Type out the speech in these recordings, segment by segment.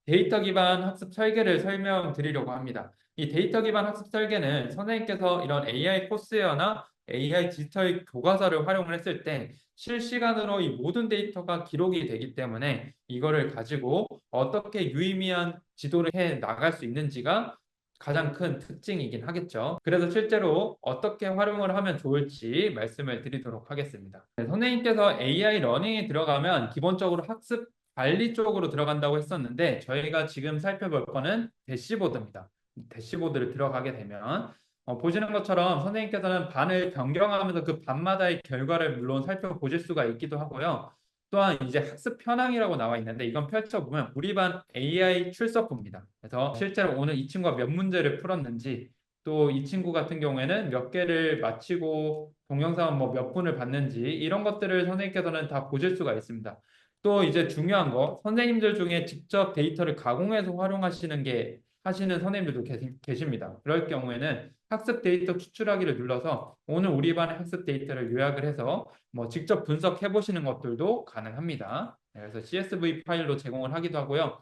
데이터 기반 학습 설계를 설명드리려고 합니다. 이 데이터 기반 학습 설계는 선생님께서 이런 AI 코스웨어나 AI 디지털 교과서를 활용을 했을 때 실시간으로 이 모든 데이터가 기록이 되기 때문에 이거를 가지고 어떻게 유의미한 지도를 해 나갈 수 있는지가 가장 큰 특징이긴 하겠죠. 그래서 실제로 어떻게 활용을 하면 좋을지 말씀을 드리도록 하겠습니다. 네, 선생님께서 AI 러닝에 들어가면 기본적으로 학습 관리 쪽으로 들어간다고 했었는데 저희가 지금 살펴볼 거는 대시보드입니다. 대시보드를 들어가게 되면 보시는 것처럼 선생님께서는 반을 변경하면서 그 반마다의 결과를 물론 살펴보실 수가 있기도 하고요. 또한 이제 학습 현황이라고 나와 있는데 이건 펼쳐보면 우리 반 AI 출석부입니다. 그래서 실제로 오늘 이 친구가 몇 문제를 풀었는지 또 이 친구 같은 경우에는 몇 개를 마치고 동영상 뭐 몇 분을 봤는지 이런 것들을 선생님께서는 다 보실 수가 있습니다. 또 이제 중요한 거 선생님들 중에 직접 데이터를 가공해서 활용하시는 게 하시는 선생님들도 계십니다. 그럴 경우에는 학습 데이터 추출하기를 눌러서 오늘 우리 반의 학습 데이터를 요약을 해서 뭐 직접 분석해 보시는 것들도 가능합니다. 네, 그래서 CSV 파일로 제공을 하기도 하고요.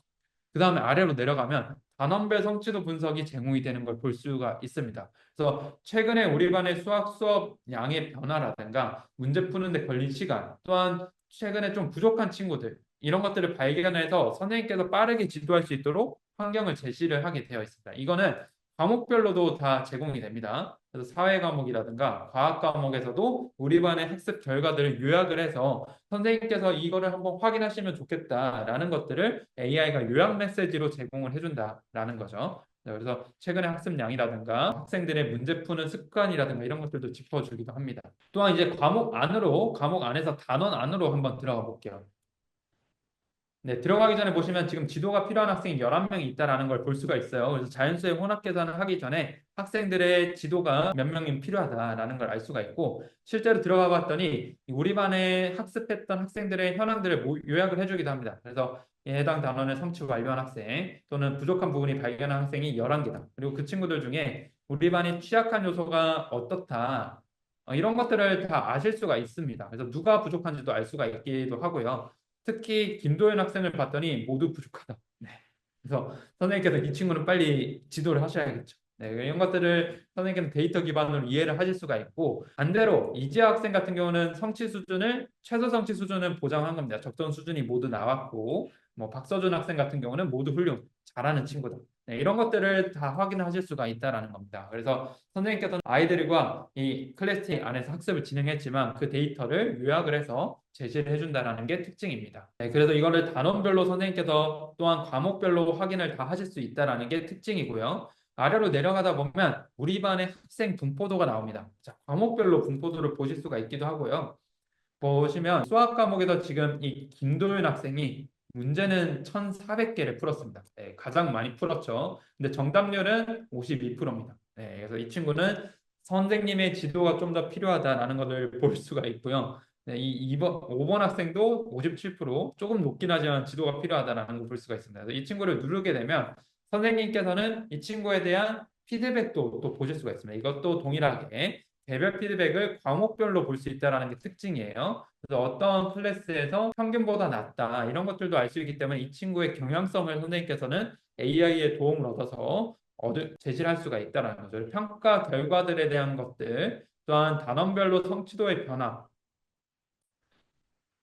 그 다음에 아래로 내려가면 단원별 성취도 분석이 제공이 되는 걸 볼 수가 있습니다. 그래서 최근에 우리 반의 수학 수업 양의 변화라든가 문제 푸는데 걸린 시간, 또한 최근에 좀 부족한 친구들 이런 것들을 발견해서 선생님께서 빠르게 지도할 수 있도록 환경을 제시를 하게 되어 있습니다. 이거는 과목별로도 다 제공이 됩니다. 그래서 사회 과목이라든가 과학 과목에서도 우리 반의 학습 결과들을 요약을 해서 선생님께서 이거를 한번 확인하시면 좋겠다라는 것들을 AI가 요약 메시지로 제공을 해준다라는 거죠. 네, 그래서 최근의 학습량이라든가 학생들의 문제 푸는 습관이라든가 이런 것들도 짚어주기도 합니다. 또한 이제 과목 안에서 단원 안으로 한번 들어가 볼게요. 네, 들어가기 전에 보시면 지금 지도가 필요한 학생이 11명이 있다라는 걸 볼 수가 있어요. 그래서 자연수의 혼합 계산을 하기 전에 학생들의 지도가 몇 명이 필요하다라는 걸 알 수가 있고 실제로 들어가 봤더니 우리 반에 학습했던 학생들의 현황들을 요약을 해주기도 합니다. 그래서 해당 단원을 성취 완료한 학생 또는 부족한 부분이 발견한 학생이 11개다. 그리고 그 친구들 중에 우리 반이 취약한 요소가 어떻다. 이런 것들을 다 아실 수가 있습니다. 그래서 누가 부족한지도 알 수가 있기도 하고요. 특히 김도현 학생을 봤더니 모두 부족하다. 네. 그래서 선생님께서 이 친구는 빨리 지도를 하셔야겠죠. 네, 이런 것들을 선생님께서 데이터 기반으로 이해를 하실 수가 있고 반대로 이지아 학생 같은 경우는 성취 수준을 최소 성취 수준은 보장한 겁니다. 적정 수준이 모두 나왔고 뭐 박서준 학생 같은 경우는 모두 훌륭 잘하는 친구다. 네, 이런 것들을 다 확인하실 수가 있다라는 겁니다. 그래서 선생님께서는 아이들과 이 클래스팅 안에서 학습을 진행했지만 그 데이터를 요약을 해서 제시를 해준다라는 게 특징입니다. 네, 그래서 이거를 단원별로 선생님께서 또한 과목별로 확인을 다 하실 수 있다라는 게 특징이고요. 아래로 내려가다 보면 우리 반의 학생 분포도가 나옵니다. 자, 과목별로 분포도를 보실 수가 있기도 하고요. 보시면 수학 과목에서 지금 이 김도윤 학생이 문제는 1,400개를 풀었습니다. 네, 가장 많이 풀었죠. 근데 정답률은 52%입니다. 네, 그래서 이 친구는 선생님의 지도가 좀 더 필요하다라는 것을 볼 수가 있고요. 네, 이 5번 학생도 57% 조금 높긴 하지만 지도가 필요하다라는 걸 볼 수가 있습니다. 그래서 이 친구를 누르게 되면 선생님께서는 이 친구에 대한 피드백도 또 보실 수가 있습니다. 이것도 동일하게 개별 피드백을 과목별로 볼 수 있다는 게 특징이에요. 그래서 어떤 클래스에서 평균보다 낮다 이런 것들도 알 수 있기 때문에 이 친구의 경향성을 선생님께서는 AI의 도움을 얻어서 제시를 할 수가 있다는 거죠. 평가 결과들에 대한 것들 또한 단원별로 성취도의 변화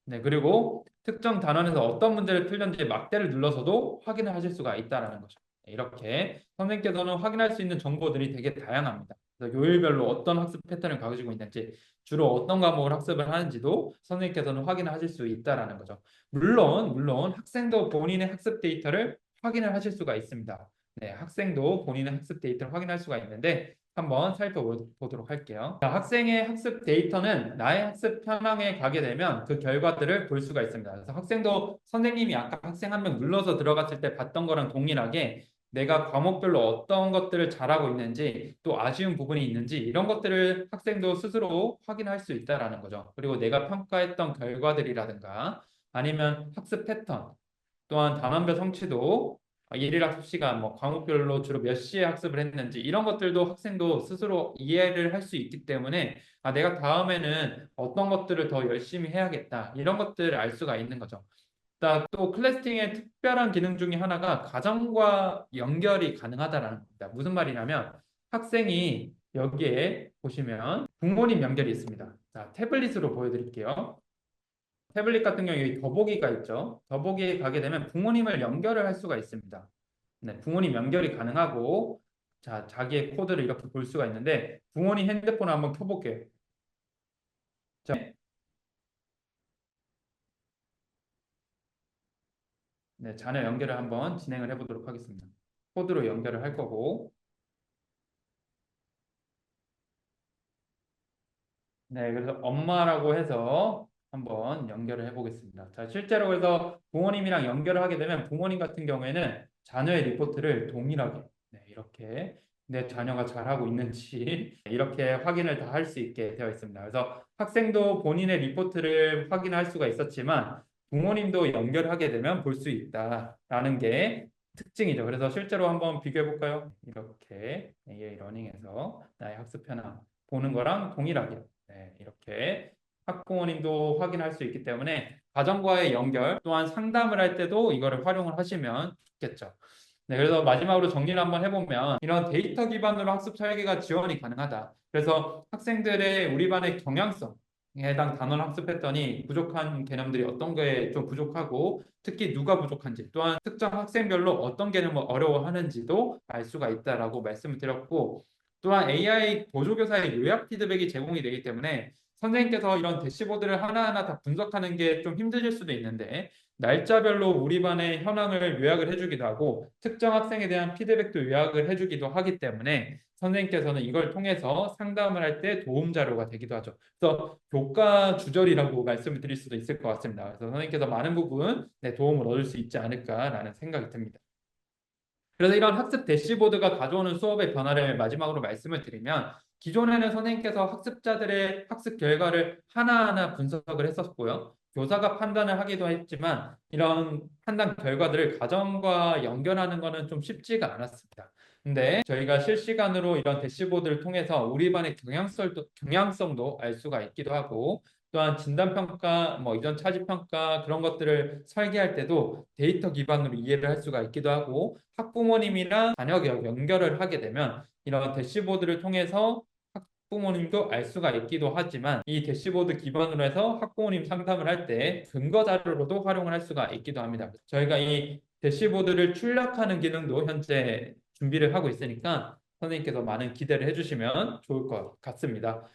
네, 그리고 특정 단원에서 어떤 문제를 풀렸는지 막대를 눌러서도 확인을 하실 수가 있다는 거죠. 네, 이렇게 선생님께서는 확인할 수 있는 정보들이 되게 다양합니다. 그래서 요일별로 어떤 학습 패턴을 가지고 있는지, 주로 어떤 과목을 학습을 하는지도 선생님께서는 확인을 하실 수 있다는 거죠. 물론 학생도 본인의 학습 데이터를 확인을 하실 수가 있습니다. 네, 학생도 본인의 학습 데이터를 확인할 수가 있는데 한번 살펴보도록 할게요. 자, 학생의 학습 데이터는 나의 학습 현황에 가게 되면 그 결과들을 볼 수가 있습니다. 그래서 학생도 선생님이 아까 학생 한 명 눌러서 들어갔을 때 봤던 거랑 동일하게 내가 과목별로 어떤 것들을 잘하고 있는지 또 아쉬운 부분이 있는지 이런 것들을 학생도 스스로 확인할 수 있다라는 거죠. 그리고 내가 평가했던 결과들이라든가 아니면 학습 패턴 또한 단원별 성취도 일일 학습 시간, 뭐 과목별로 주로 몇 시에 학습을 했는지 이런 것들도 학생도 스스로 이해를 할 수 있기 때문에 내가 다음에는 어떤 것들을 더 열심히 해야겠다 이런 것들을 알 수가 있는 거죠. 또 클래스팅의 특별한 기능 중에 하나가 가정과 연결이 가능하다라는 겁니다. 무슨 말이냐면 학생이 여기에 보시면 부모님 연결이 있습니다. 자, 태블릿으로 보여드릴게요. 태블릿 같은 경우에 여기 더보기가 있죠. 더보기에 가게 되면 부모님을 연결을 할 수가 있습니다. 네, 부모님 연결이 가능하고 자, 자기의 코드를 이렇게 볼 수가 있는데 부모님 핸드폰을 한번 켜볼게요. 자, 네, 자녀 연결을 한번 진행을 해보도록 하겠습니다. 코드로 연결을 할 거고 네, 그래서 엄마라고 해서 한번 연결을 해보겠습니다. 자, 실제로 그래서 부모님이랑 연결을 하게 되면 부모님 같은 경우에는 자녀의 리포트를 동일하게 네, 이렇게 내 자녀가 잘하고 있는지 이렇게 확인을 다 할 수 있게 되어 있습니다. 그래서 학생도 본인의 리포트를 확인할 수가 있었지만 부모님도 연결하게 되면 볼 수 있다라는 게 특징이죠. 그래서 실제로 한번 비교해 볼까요? 이렇게 AI 러닝에서 나의 학습 현황 보는 거랑 동일하게 네, 이렇게 학부모님도 확인할 수 있기 때문에 가정과의 연결 또한 상담을 할 때도 이거를 활용을 하시면 좋겠죠. 네, 그래서 마지막으로 정리를 한번 해보면 이런 데이터 기반으로 학습 설계가 지원이 가능하다. 그래서 학생들의 우리 반의 경향성에 해당 단어를 학습했더니 부족한 개념들이 어떤 게 좀 부족하고 특히 누가 부족한지 또한 특정 학생별로 어떤 개념을 어려워하는지도 알 수가 있다라고 말씀을 드렸고 또한 AI 보조교사의 요약 피드백이 제공이 되기 때문에 선생님께서 이런 대시보드를 하나하나 다 분석하는 게 좀 힘드실 수도 있는데 날짜별로 우리 반의 현황을 요약을 해주기도 하고 특정 학생에 대한 피드백도 요약을 해주기도 하기 때문에 선생님께서는 이걸 통해서 상담을 할 때 도움 자료가 되기도 하죠. 그래서 교과 주절이라고 말씀을 드릴 수도 있을 것 같습니다. 그래서 선생님께서 많은 부분 네, 도움을 얻을 수 있지 않을까라는 생각이 듭니다. 그래서 이런 학습 대시보드가 가져오는 수업의 변화를 마지막으로 말씀을 드리면 기존에는 선생님께서 학습자들의 학습 결과를 하나하나 분석을 했었고요. 교사가 판단을 하기도 했지만 이런 판단 결과들을 가정과 연결하는 것은 좀 쉽지가 않았습니다. 근데 저희가 실시간으로 이런 대시보드를 통해서 우리 반의 경향성도 알 수가 있기도 하고 또한 진단평가, 뭐 이전 차지평가 그런 것들을 설계할 때도 데이터 기반으로 이해를 할 수가 있기도 하고 학부모님이랑 자녀 연결을 하게 되면 이런 대시보드를 통해서 학부모님도 알 수가 있기도 하지만 이 대시보드 기반으로 해서 학부모님 상담을 할 때 근거 자료로도 활용을 할 수가 있기도 합니다. 저희가 이 대시보드를 출력하는 기능도 현재 준비를 하고 있으니까 선생님께서 많은 기대를 해주시면 좋을 것 같습니다.